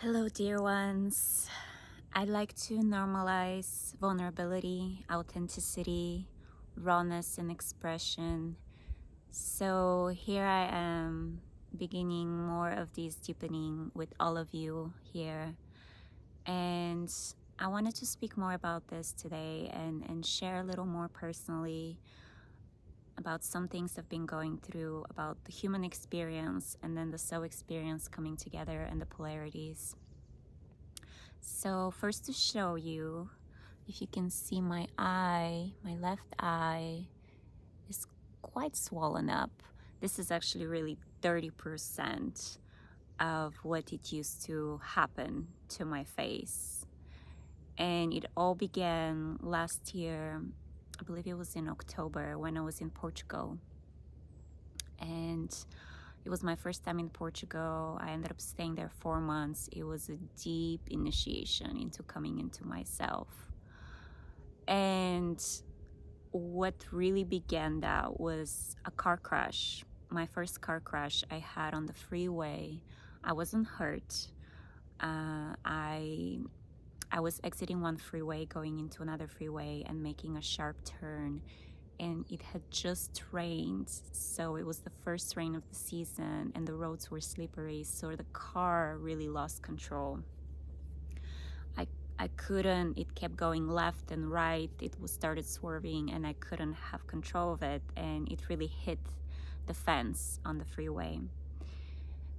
Hello, dear ones. I'd like to normalize vulnerability, authenticity, rawness, and expression. So here I am beginning more of this deepening with all of you here. And I wanted to speak more about this today and share a little more personally about some things I've been going through, about the human experience and then the soul experience coming together and the polarities. So first, to show you, if you can see my eye, my left eye is quite swollen up. This is actually really 30% of what it used to happen to my face. And it all began last year, I believe it was in October, when I was in Portugal. And it was my first time in Portugal. I ended up staying there 4 months. It was a deep initiation into coming into myself. And what really began that was a car crash. My first car crash I had on the freeway. I wasn't hurt. I was exiting one freeway, going into another freeway and making a sharp turn, and it had just rained, so it was the first rain of the season and the roads were slippery, so the car really lost control. I couldn't, it kept going left and right, started swerving, and I couldn't have control of it, and it really hit the fence on the freeway.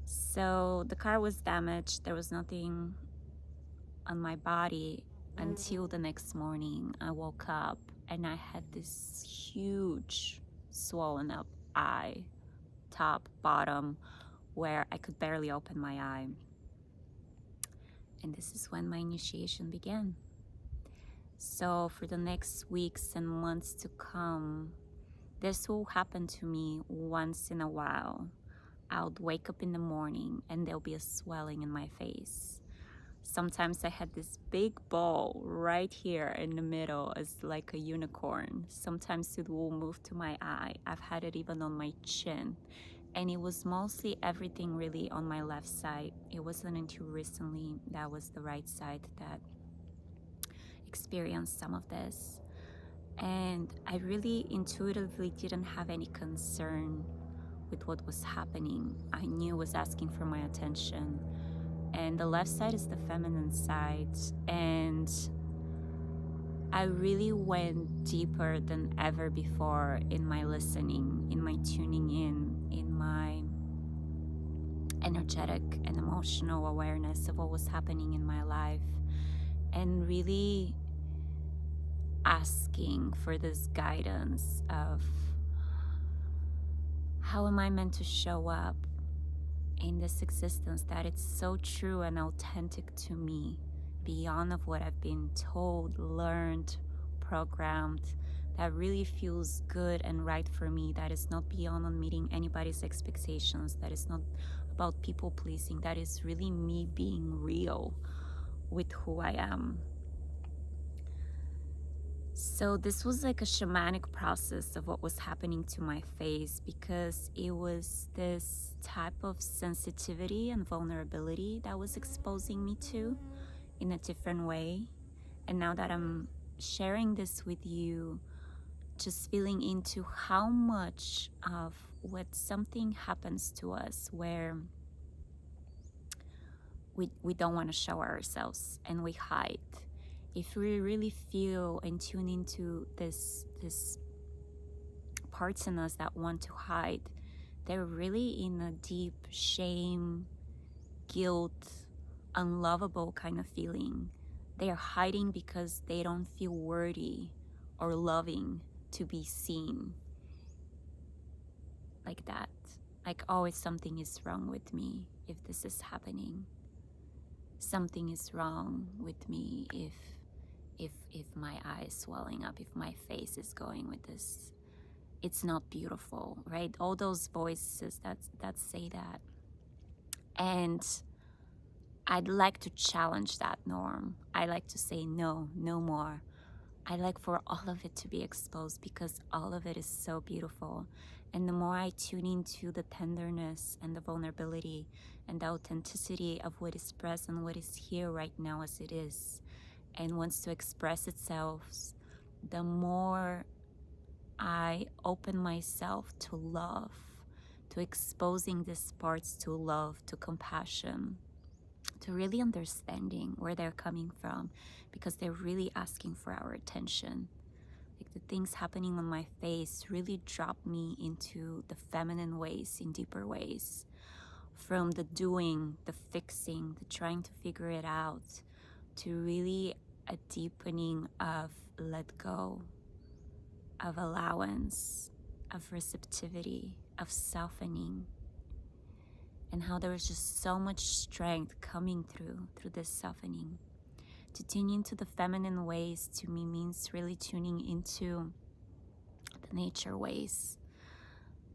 So the car was damaged. There was nothing on my body until the next morning. I woke up and I had this huge swollen up eye, top, bottom, where I could barely open my eye. And this is when my initiation began. So for the next weeks and months to come, this will happen to me once in a while. I'll wake up in the morning and there'll be a swelling in my face. Sometimes I had this big ball right here in the middle as like a unicorn. Sometimes it will move to my eye. I've had it even on my chin. And it was mostly everything really on my left side. It wasn't until recently that was the right side that experienced some of this. And I really intuitively didn't have any concern with what was happening. I knew it was asking for my attention. And the left side is the feminine side. And I really went deeper than ever before in my listening, in my tuning in my energetic and emotional awareness of what was happening in my life, and really asking for this guidance of how am I meant to show up in this existence that it's so true and authentic to me, beyond of what I've been told, learned, programmed, that really feels good and right for me, that is not beyond on meeting anybody's expectations, that is not about people pleasing, that is really me being real with who I am. So this was like a shamanic process of what was happening to my face, because it was this type of sensitivity and vulnerability that was exposing me to in a different way. And now that I'm sharing this with you, just feeling into how much of what something happens to us where we don't want to show ourselves and we hide. If we really feel and tune into this parts in us that want to hide, they're really in a deep shame, guilt, unlovable kind of feeling. They are hiding because they don't feel worthy or loving to be seen like that. Like, always something is wrong with me if this is happening. Something is wrong with me if my eye is swelling up, if my face is going with this. It's not beautiful, right? All those voices that say that. And I'd like to challenge that norm. I like to say no, no more. I like for all of it to be exposed, because all of it is so beautiful. And the more I tune into the tenderness and the vulnerability and the authenticity of what is present, what is here right now as it is, and wants to express itself, the more I open myself to love, to exposing these parts to love, to compassion, to really understanding where they're coming from, because they're really asking for our attention. Like the things happening on my face really drop me into the feminine ways in deeper ways. From the doing, the fixing, the trying to figure it out, to really a deepening of let go, of allowance, of receptivity, of softening, and how there is just so much strength coming through this softening. To tune into the feminine ways to me means really tuning into the nature ways,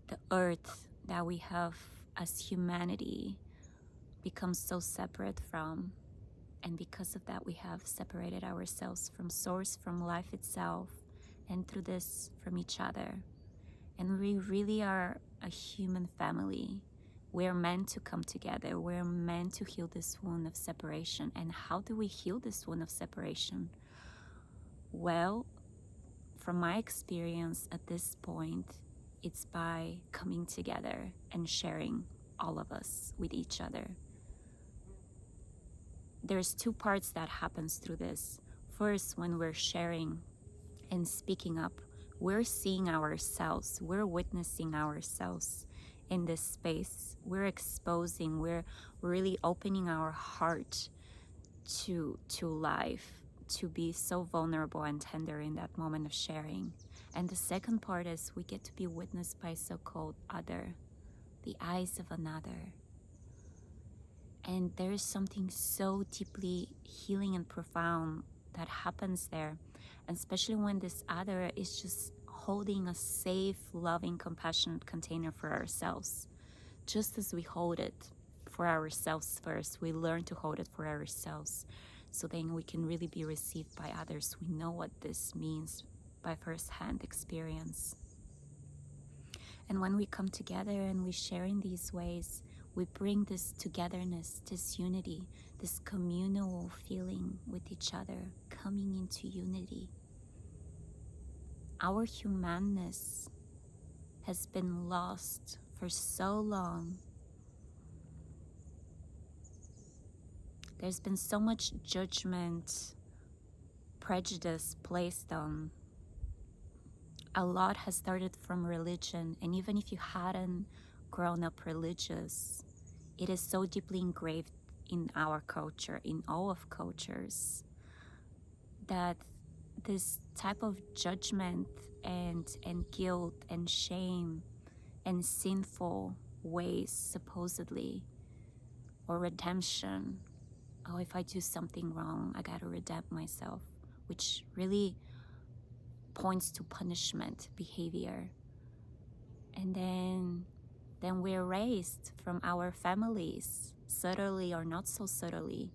the earth that we have as humanity becomes so separate from, and because of that we have separated ourselves from source, from life itself, and through this from each other. And we really are a human family. We're meant to come together. We're meant to heal this wound of separation. And how do we heal this wound of separation? Well, from my experience at this point, it's by coming together and sharing, all of us, with each other. There's two parts that happens through this. First, when we're sharing and speaking up, we're seeing ourselves, we're witnessing ourselves in this space. We're exposing, we're really opening our heart to life, to be so vulnerable and tender in that moment of sharing. And the second part is we get to be witnessed by so-called other, the eyes of another. And there is something so deeply healing and profound that happens there, and especially when this other is just holding a safe, loving, compassionate container for ourselves. Just as we hold it for ourselves first, we learn to hold it for ourselves, so then we can really be received by others. We know what this means by first-hand experience. And when we come together and we share in these ways, we bring this togetherness, this unity, this communal feeling with each other, coming into unity. Our humanness has been lost for so long. There's been so much judgment, prejudice placed on. A lot has started from religion, and even if you hadn't grown up religious, it is so deeply engraved in our culture, in all of cultures, that this type of judgment and guilt and shame and sinful ways, supposedly, or redemption. Oh, if I do something wrong, I gotta redeem myself, which really points to punishment behavior. And then we're raised from our families, subtly or not so subtly,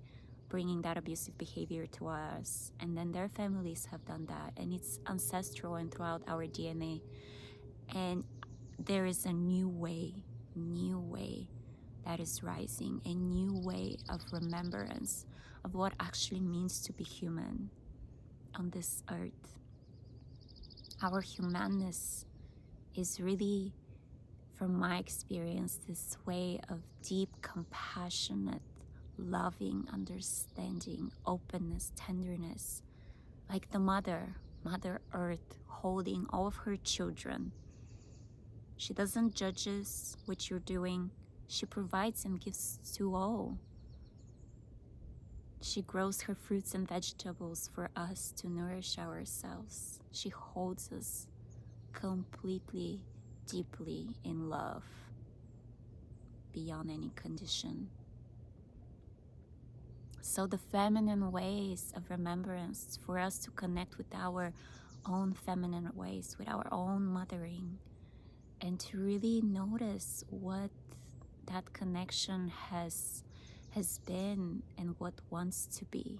bringing that abusive behavior to us. And then their families have done that, and it's ancestral and throughout our DNA. And there is a new way that is rising, a new way of remembrance of what actually means to be human on this earth. Our humanness is really, from my experience, this way of deep, compassionate, loving, understanding, openness, tenderness, like the Mother Earth holding all of her children. She doesn't judge us what you're doing. She provides and gives to all. She grows her fruits and vegetables for us to nourish ourselves. She holds us completely, deeply in love, beyond any condition. So the feminine ways of remembrance, for us to connect with our own feminine ways, with our own mothering, and to really notice what that connection has been and what wants to be.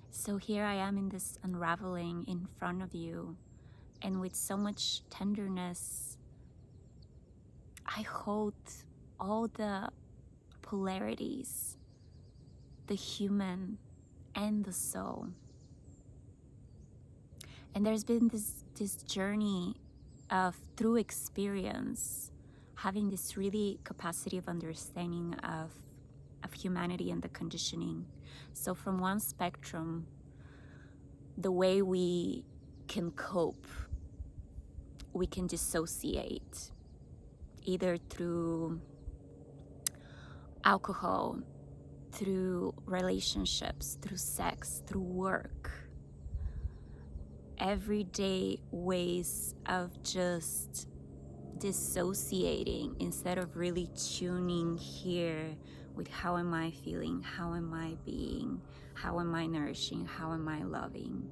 So here I am in this unraveling in front of you, And with so much tenderness, I hold all the polarities, the human and the soul. And there's been this journey of, through experience, having this really capacity of understanding of humanity and the conditioning. So from one spectrum, the way we can cope, we can dissociate, either through alcohol, through relationships, through sex, through work, everyday ways of just dissociating instead of really tuning here with how am I feeling, how am I being, how am I nourishing, how am I loving.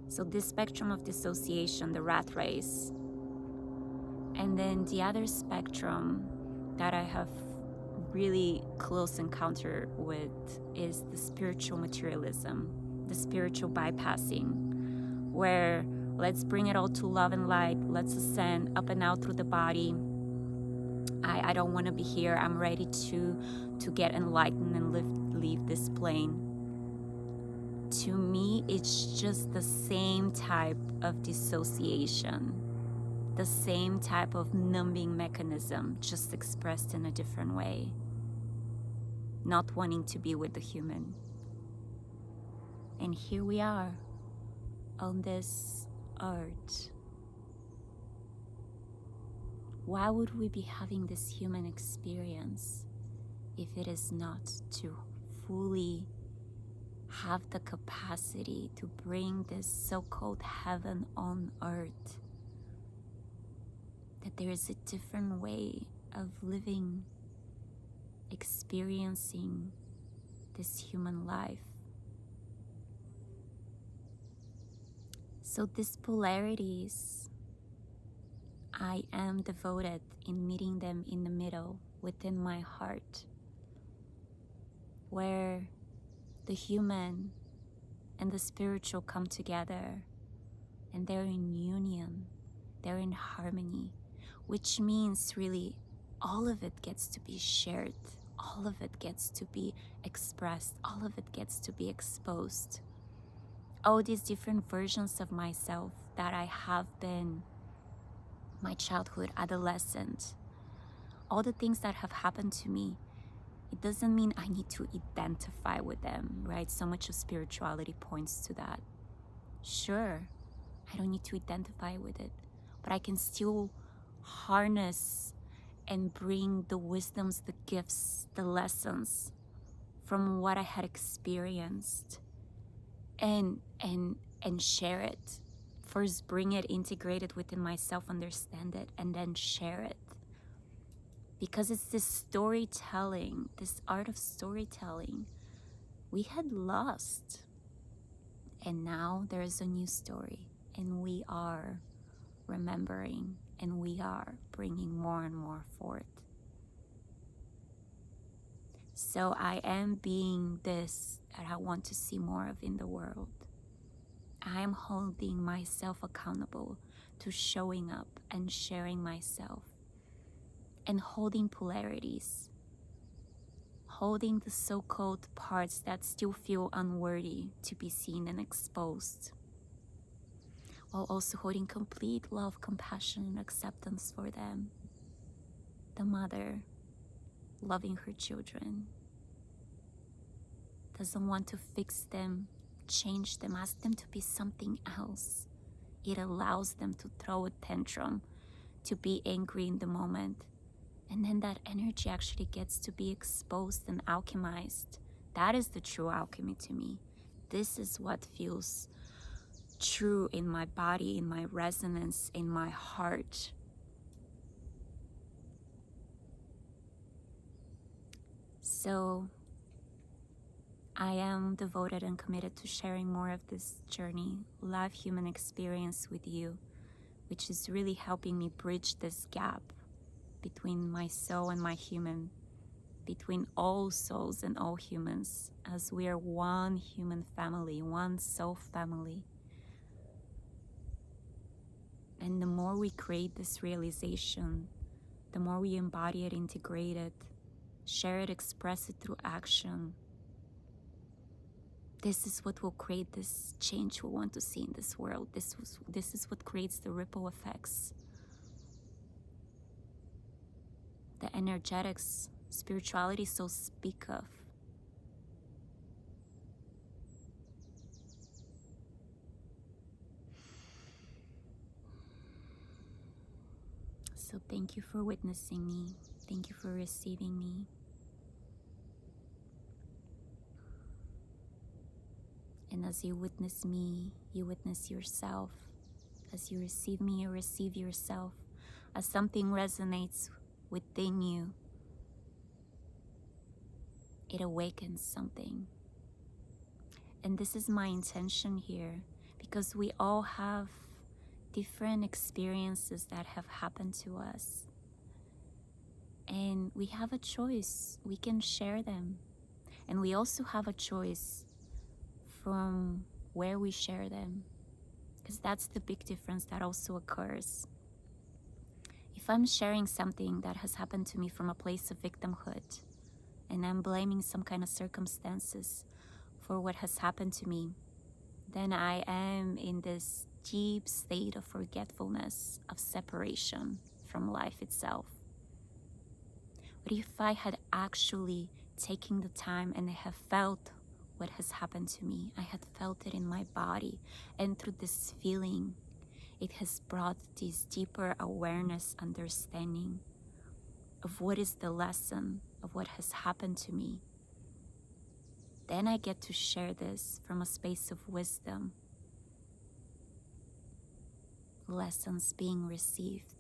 So this spectrum of dissociation, the rat race, and then the other spectrum that I have really close encounter with is the spiritual materialism, the spiritual bypassing, where let's bring it all to love and light, let's ascend up and out through the body. I don't want to be here, I'm ready to get enlightened and leave this plane. To me, it's just the same type of dissociation, the same type of numbing mechanism, just expressed in a different way. Not wanting to be with the human. And here we are on this earth. Why would we be having this human experience if it is not to fully have the capacity to bring this so-called heaven on earth? That there is a different way of living, experiencing this human life. So these polarities, I am devoted in meeting them in the middle, within my heart, where the human and the spiritual come together, and they're in union, they're in harmony, which means really all of it gets to be shared, all of it gets to be expressed, all of it gets to be exposed. All these different versions of myself that I have been, my childhood, adolescent, all the things that have happened to me, it doesn't mean I need to identify with them, right? So much of spirituality points to that. Sure, I don't need to identify with it, but I can still harness and bring the wisdoms, the gifts, the lessons from what I had experienced and share it. First bring it, integrate it within myself, understand it, and then share it. Because it's this storytelling, this art of storytelling we had lost. And now there is a new story, and we are remembering, and we are bringing more and more forth. So I am being this that I want to see more of in the world. I am holding myself accountable to showing up and sharing myself, and holding polarities, holding the so-called parts that still feel unworthy to be seen and exposed, while also holding complete love, compassion, and acceptance for them. The mother loving her children, doesn't want to fix them, change them, ask them to be something else. It allows them to throw a tantrum, to be angry in the moment. And then that energy actually gets to be exposed and alchemized. That is the true alchemy to me. This is what feels true in my body, in my resonance, in my heart. So I am devoted and committed to sharing more of this journey, live human experience with you, which is really helping me bridge this gap between my soul and my human, between all souls and all humans, as we are one human family, one soul family. And the more we create this realization, the more we embody it, integrate it, share it, express it through action, this is what will create this change we want to see in this world. This is what creates the ripple effects, the energetics spirituality so speak of. So thank you for witnessing me. Thank you for receiving me. And as you witness me, you witness yourself. As you receive me, you receive yourself. As something resonates within you, it awakens something. And this is my intention here, because we all have different experiences that have happened to us. And we have a choice. We can share them. And we also have a choice from where we share them, because that's the big difference that also occurs. If I'm sharing something that has happened to me from a place of victimhood, and I'm blaming some kind of circumstances for what has happened to me, then I am in this deep state of forgetfulness, of separation from life itself. But if I had actually taken the time and I have felt what has happened to me, I had felt it in my body, and through this feeling, it has brought this deeper awareness, understanding of what is the lesson of what has happened to me. Then I get to share this from a space of wisdom, lessons being received,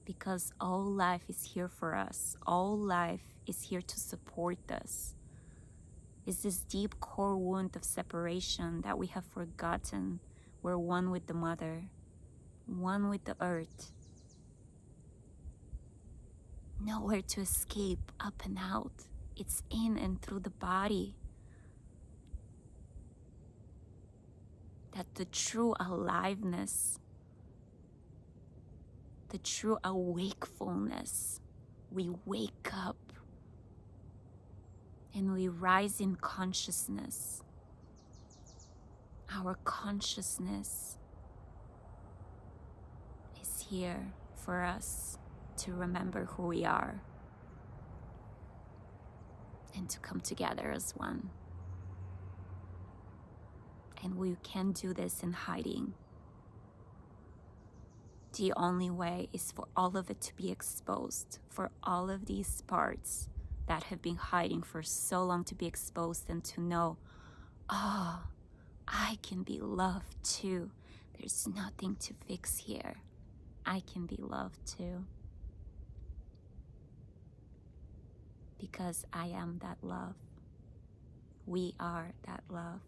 because all life is here for us. All life is here to support us. It's this deep core wound of separation that we have forgotten we're one with the mother, one with the earth. Nowhere to escape, up and out. It's in and through the body that the true aliveness, the true awakefulness, we wake up and we rise in consciousness. Our consciousness is here for us to remember who we are and to come together as one. And we can't do this in hiding. The only way is for all of it to be exposed, for all of these parts that have been hiding for so long to be exposed, and to know, oh, I can be loved too. There's nothing to fix here. I can be loved too. Because I am that love. We are that love.